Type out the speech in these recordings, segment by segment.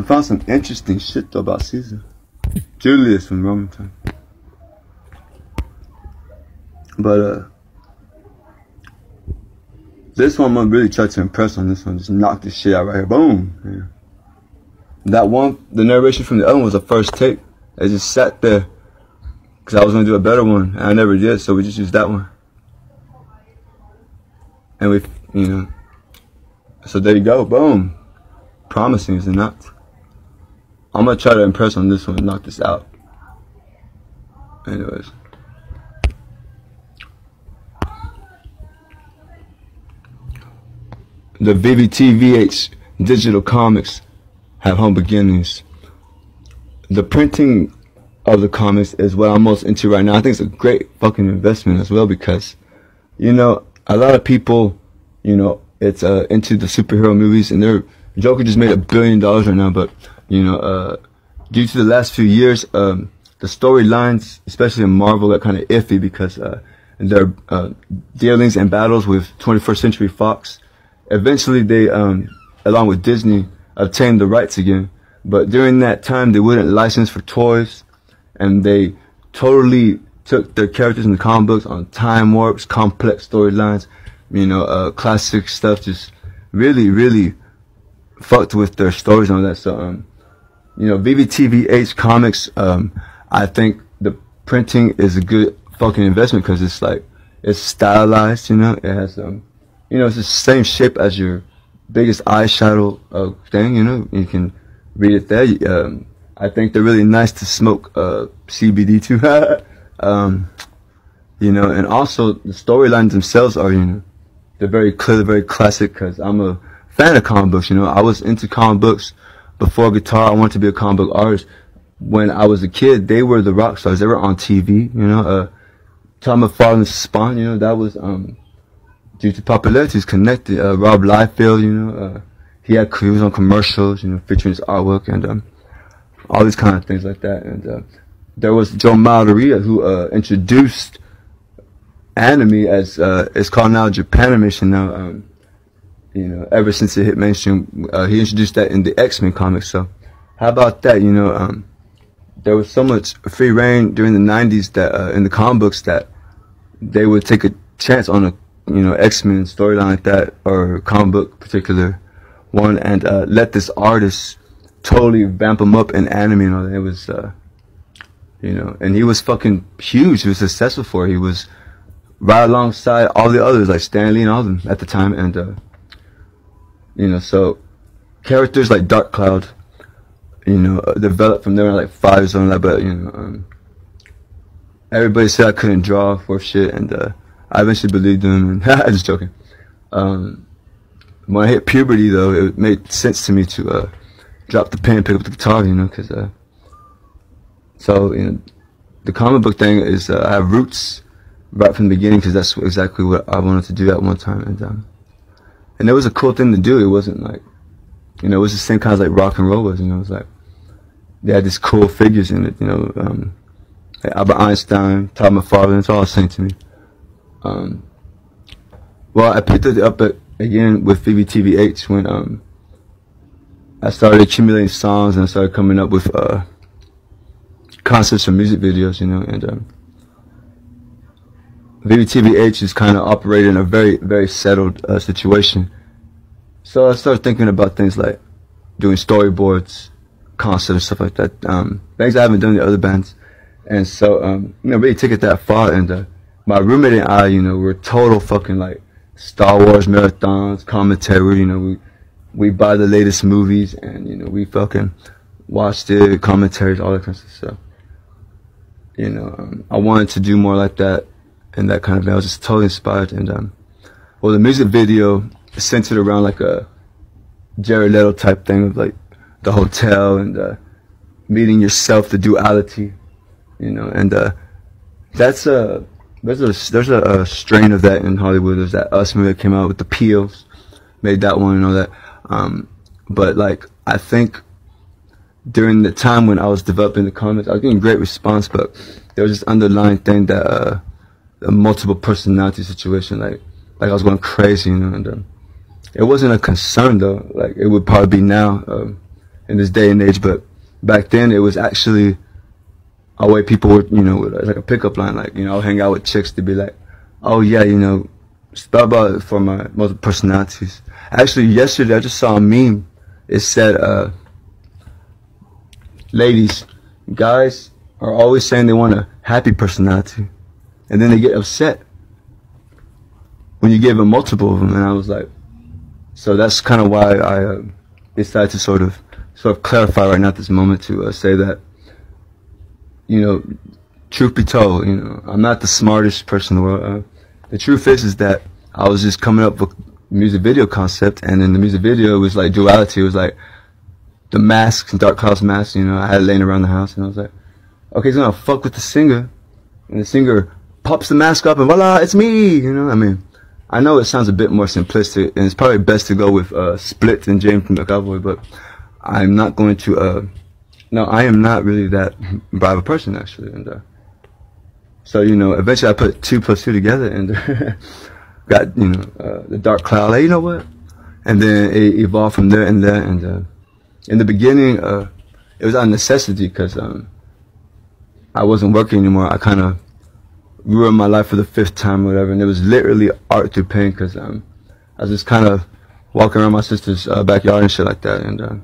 I found some interesting shit though about Caesar. Julius from Roman time. But this one I'm gonna really try to impress on this one. Just knock this shit out right here. Boom. Yeah. That one, the narration from the other one was the first take. I just sat there because I was gonna do a better one, and I never did. So we just used that one, and we, you know. So there you go. Boom. Promising, is it not? I'm gonna try to impress on this one and knock this out. Anyways. The VTH digital comics have humble beginnings. The printing of the comics is what I'm most into right now. I think it's a great fucking investment as well because, you know, a lot of people, you know, it's into the superhero movies, and Joker just made $1 billion right now, but, you know, due to the last few years, the storylines, especially in Marvel, are kind of iffy because their dealings and battles with 21st Century Fox. Eventually, they, along with Disney, obtained the rights again. But during that time, they wouldn't license for toys, and they totally took their characters in the comic books on time warps, complex storylines, you know, classic stuff. Just really, really fucked with their stories and all that. So, you know, VTH comics, I think the printing is a good fucking investment because it's like, it's stylized, you know, it has, you know, it's the same shape as your biggest eyeshadow thing, you know, you can read it there. I think they're really nice to smoke CBD too. You know, and also the storylines themselves are, you know, they're very clear, very classic because I'm a fan of comic books, you know. I was into comic books before guitar. I wanted to be a comic book artist. When I was a kid, they were the rock stars. They were on TV, you know. Tom McFarlane's Spawn, you know, that was due to popularity, he's connected. Rob Liefeld, you know, he was on commercials, you know, featuring his artwork and all these kind of things like that. And there was Joe Madureira who introduced anime as it's called now Japanimation now. You know, ever since it hit mainstream, he introduced that in the X-Men comics. So how about that? You know, there was so much free reign during the 90s that in the comic books that they would take a chance on a, you know, X-Men storyline like that, or comic book particular one, and let this artist totally vamp him up in anime and all that. It was, you know, and he was fucking huge. He was successful for it. He was right alongside all the others, like Stan Lee and all of them at the time. And, you know, so characters like Darkcloud, you know, developed from there like 5 years on that, but, you know, everybody said I couldn't draw for shit, and, I eventually believed them, and I'm just joking. When I hit puberty, though, it made sense to me to drop the pen and pick up the guitar, you know, because, so, you know, the comic book thing is, I have roots right from the beginning, because that's exactly what I wanted to do at one time, and it was a cool thing to do. It wasn't like, you know, it was the same kind of like rock and roll was, you know, it was like, they had these cool figures in it, you know, like Albert Einstein, Tom McFarlane, it's all the same to me. Well, I picked it up again with VTH when I started accumulating songs and I started coming up with concepts for music videos, you know, and VTH is kind of operating in a very, very settled situation. So I started thinking about things like doing storyboards, concepts, stuff like that, things I haven't done in the other bands. And so, you know, really took it that far, and my roommate and I, you know, we're total fucking like Star Wars marathons, commentary, you know, we buy the latest movies, and, you know, we fucking watch the commentaries, all that kind of stuff. You know, I wanted to do more like that, and that kind of, I was just totally inspired. And, well, the music video is centered around like a Jared Leto type thing of like the hotel and meeting yourself, the duality, you know, and that's there's a strain of that in Hollywood. There's that Us movie that came out with the Peels, made that one and all that. But like, I think during the time when I was developing the comics, I was getting great response, but there was this underlying thing that a multiple personality situation, like I was going crazy, you know, and it wasn't a concern though. Like, it would probably be now, in this day and age, but back then it was actually a way people were, you know, it's like a pickup line. Like, you know, I'll hang out with chicks to be like, oh yeah, you know, spell about it for my multiple personalities. Actually, yesterday I just saw a meme. It said, ladies, guys are always saying they want a happy personality, and then they get upset when you give them multiple of them. And I was like, so that's kind of why I decided to sort of clarify right now at this moment to say that, you know, truth be told, you know, I'm not the smartest person in the world. The truth is that I was just coming up with a music video concept, and in the music video it was like duality. It was like the masks and Darkcloud's masks, you know, I had it laying around the house, and I was like, okay, he's gonna fuck with the singer, and the singer pops the mask up and voila, it's me, you know. I mean, I know it sounds a bit more simplistic, and it's probably best to go with Split and James from the Cowboy, but I'm not going to, no, I am not really that brave a person, actually. And so, you know, eventually I put 2 + 2 together and got, you know, the Darkcloud, like, you know what? And then it evolved from there and there. And in the beginning, it was out of necessity because I wasn't working anymore. I kind of ruined my life for the 5th time or whatever, and it was literally art through pain because I was just kind of walking around my sister's backyard and shit like that, and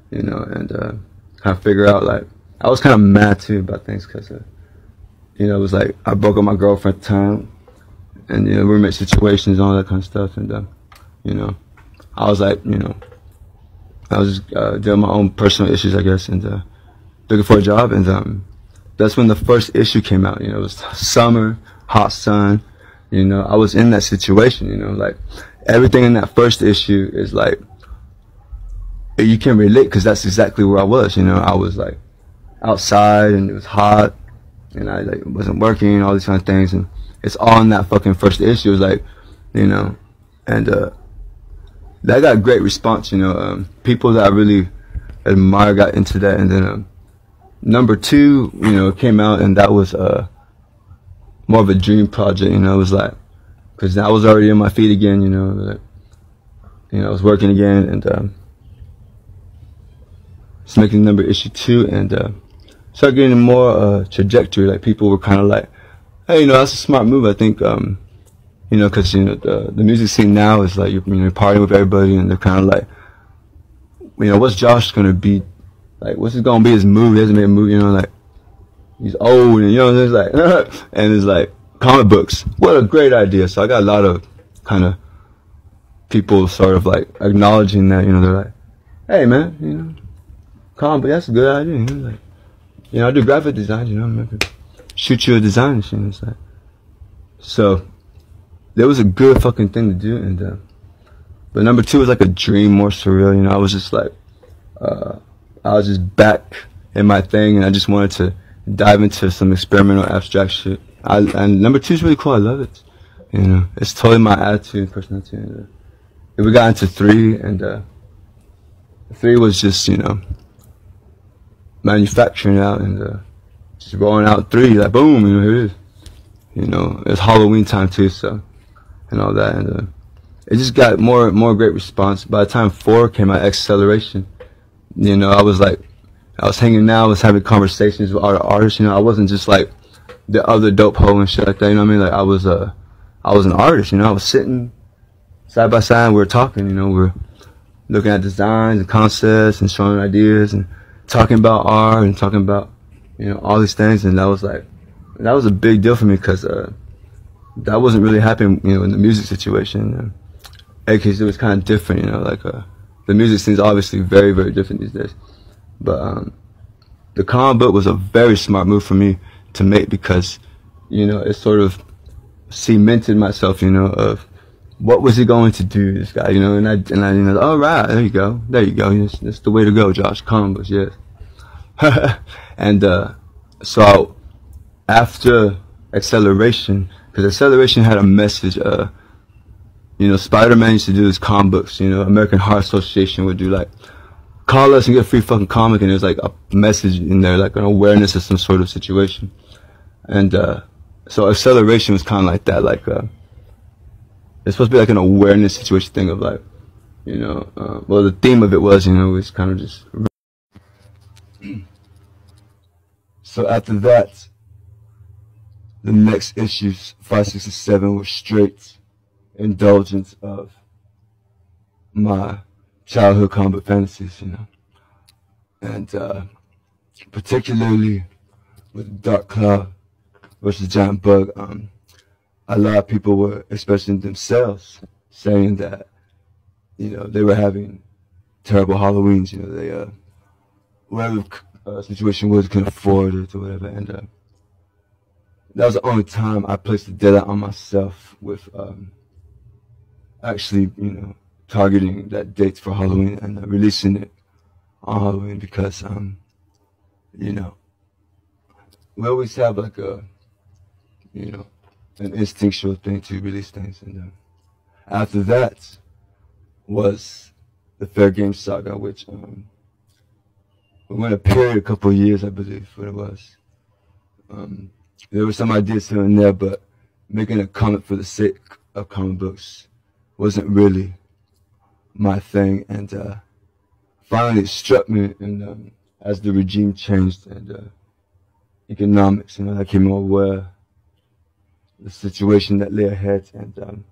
you know, and kind of figure out, like, I was kind of mad too about things because you know, it was like I broke up my girlfriend at the time, and you know, roommate situations and all that kind of stuff, and you know, I was like, you know, I was just dealing with my own personal issues, I guess, and looking for a job, and that's when the first issue came out. You know, it was summer, hot sun. You know, I was in that situation. You know, like everything in that first issue is like you can relate because that's exactly where I was. You know, I was like outside and it was hot, and I like wasn't working, all these kind of things, and it's all in that fucking first issue. It was like, you know, and that got a great response. You know, people that I really admire got into that, and then number 2, you know, came out, and that was more of a dream project. You know, it was like, because I was already on my feet again. You know, like, you know, I was working again, and just making number issue 2, and started getting more trajectory. Like people were kind of like, hey, you know, that's a smart move. I think, you know, because you know the music scene now is like you're partying with everybody, and they're kind of like, you know, what's Josh gonna be? Like, what's gonna be his move? He hasn't made a movie, you know, like, he's old, and, you know, there's like, and it's like, comic books. What a great idea. So I got a lot of kind of people sort of like acknowledging that, you know, they're like, hey man, you know, comic book, that's a good idea, you know, like, you know, I do graphic design, you know, I'm gonna shoot you a design and shit, it's like, so, there was a good fucking thing to do, and, but number 2 was like a dream, more surreal, you know, I was just like, I was just back in my thing, and I just wanted to dive into some experimental abstract shit. And number 2 is really cool. I love it. You know, it's totally my attitude and personality. And, we got into 3, and 3 was just, you know, manufacturing out and just rolling out 3. Like boom, you know, here it is. You know, it's Halloween time too, so and all that, and it just got more great response. By the time 4 came out, Acceleration. You know, I was hanging out, I was having conversations with other artists, you know, I wasn't just like the other dope hoe and shit like that, you know what I mean? Like, I was an artist, you know, I was sitting side by side, we were talking, you know, we were looking at designs and concepts and showing ideas and talking about art and talking about, you know, all these things, and that was a big deal for me because that wasn't really happening, you know, in the music situation, because it was kind of different, you know, like, the music scene is obviously very, very different these days. But the comic book was a very smart move for me to make because, you know, it sort of cemented myself, you know, of what was he going to do, this guy, you know, and I you know, all right, there you go. That's the way to go, Josh. Comic books, yes. And so after Acceleration, because Acceleration had a message, you know, Spider-Man used to do his comic books, you know, American Heart Association would do like, call us and get a free fucking comic, and there's like a message in there, like an awareness of some sort of situation. And so Acceleration was kind of like that, like it's supposed to be like an awareness situation thing of like, you know, well the theme of it was, you know, it was kind of just So after that, the next issues, 5, 6, and 7, were straight indulgence of my childhood comic fantasies, you know. And particularly with Darkcloud versus Giant Bug, a lot of people were expressing themselves, saying that, you know, they were having terrible Halloweens, you know, they, whatever situation was, couldn't afford it or whatever, and that was the only time I placed the deadline on myself with actually, you know, targeting that date for Halloween and releasing it on Halloween, because, you know, we always have like a, you know, an instinctual thing to release things. And after that was the Fair Game Saga, which we went a period, a couple of years, I believe, what it was. There were some ideas here and there, but making a comic for the sake of comic books wasn't really my thing. And finally it struck me, and as the regime changed and economics, you know, I became more aware the situation that lay ahead, and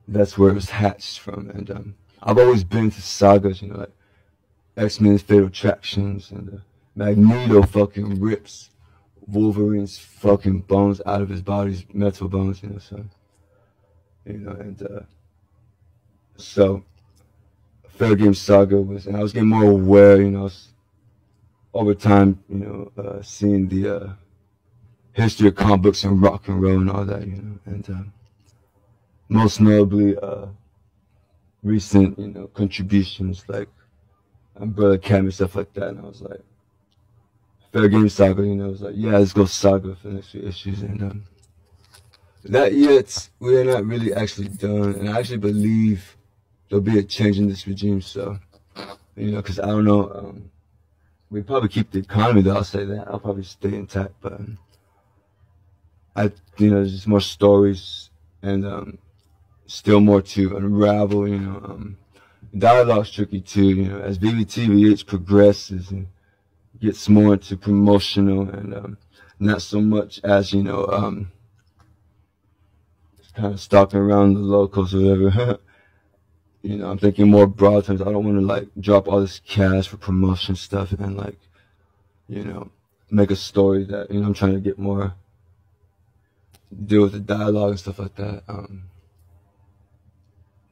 that's where it was hatched from. And I've always been to sagas, you know, like X-Men's Fatal Attractions, and Magneto fucking rips Wolverine's fucking bones out of his body's metal bones, you know, so, you know, and so Fair Game Saga was, and I was getting more aware, you know, over time, you know, seeing the history of comic books and rock and roll and all that, you know, and most notably recent, you know, contributions like Umbrella Academy, stuff like that. And I was like, Fair Game Saga, you know, I was like, yeah, let's go Saga for the next few issues. And that yet we're not really actually done, and I actually believe there'll be a change in this regime. So, you know, because I don't know, we probably keep the economy, though, I'll say that. I'll probably stay intact, but you know, there's just more stories and still more to unravel, you know. Dialogue's tricky too, you know, as VTH progresses and gets more into promotional and not so much as, you know, kind of stalking around the locals or whatever. You know, I'm thinking more broad terms. I don't want to like drop all this cash for promotion stuff and like, you know, make a story that, you know, I'm trying to get more, deal with the dialogue and stuff like that.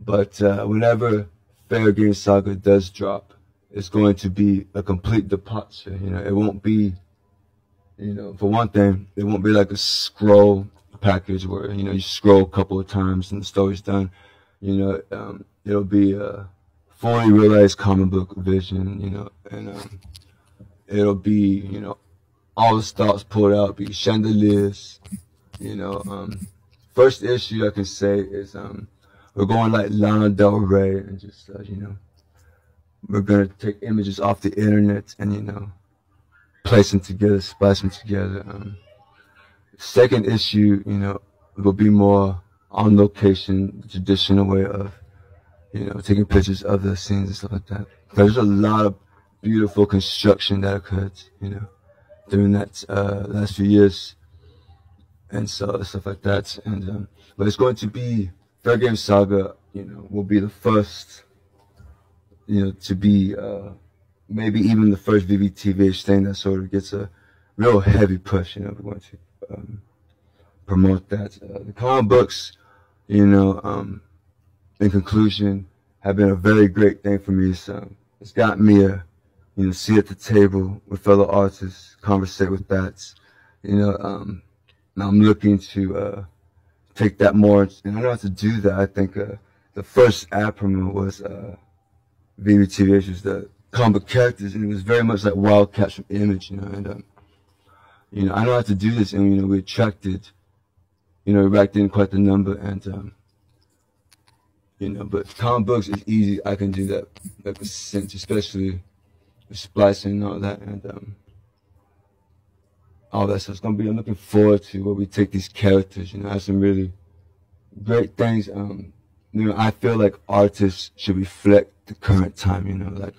But whenever Fair Game Saga does drop, it's going to be a complete departure. You know, it won't be, you know, for one thing, it won't be like a scroll package where, you know, you scroll a couple of times and the story's done. You know, it'll be a fully realized comic book vision, you know, and it'll be, you know, all the stops pulled out, be chandeliers, you know. First issue I can say is we're going like Lana Del Rey and just, you know, we're going to take images off the internet and, you know, place them together, splice them together. Second issue, you know, will be more on location, the traditional way of, you know, taking pictures of the scenes and stuff like that. There's a lot of beautiful construction that occurred, you know, during that last few years, and so stuff like that. And but it's going to be Fair Game Saga, you know, will be the first, you know, to be maybe even the first VTH thing that sort of gets a real heavy push. You know, we're going to promote that. The comic books, you know, in conclusion, have been a very great thing for me. So it's got me a, you know, seat at the table with fellow artists, conversate with that. You know, now I'm looking to take that more, and I know how to do that. I think the first ad promo was VTH, was the comic characters, and it was very much like Wildcats from Image, you know. And you know, I know how to do this, and you know, we attracted, you know, racked in quite the number, and you know, but comic books is easy. I can do that, like a sense, especially with splicing and all that, and all that. So it's gonna be, I'm looking forward to where we take these characters, you know, have some really great things. You know, I feel like artists should reflect the current time, you know, like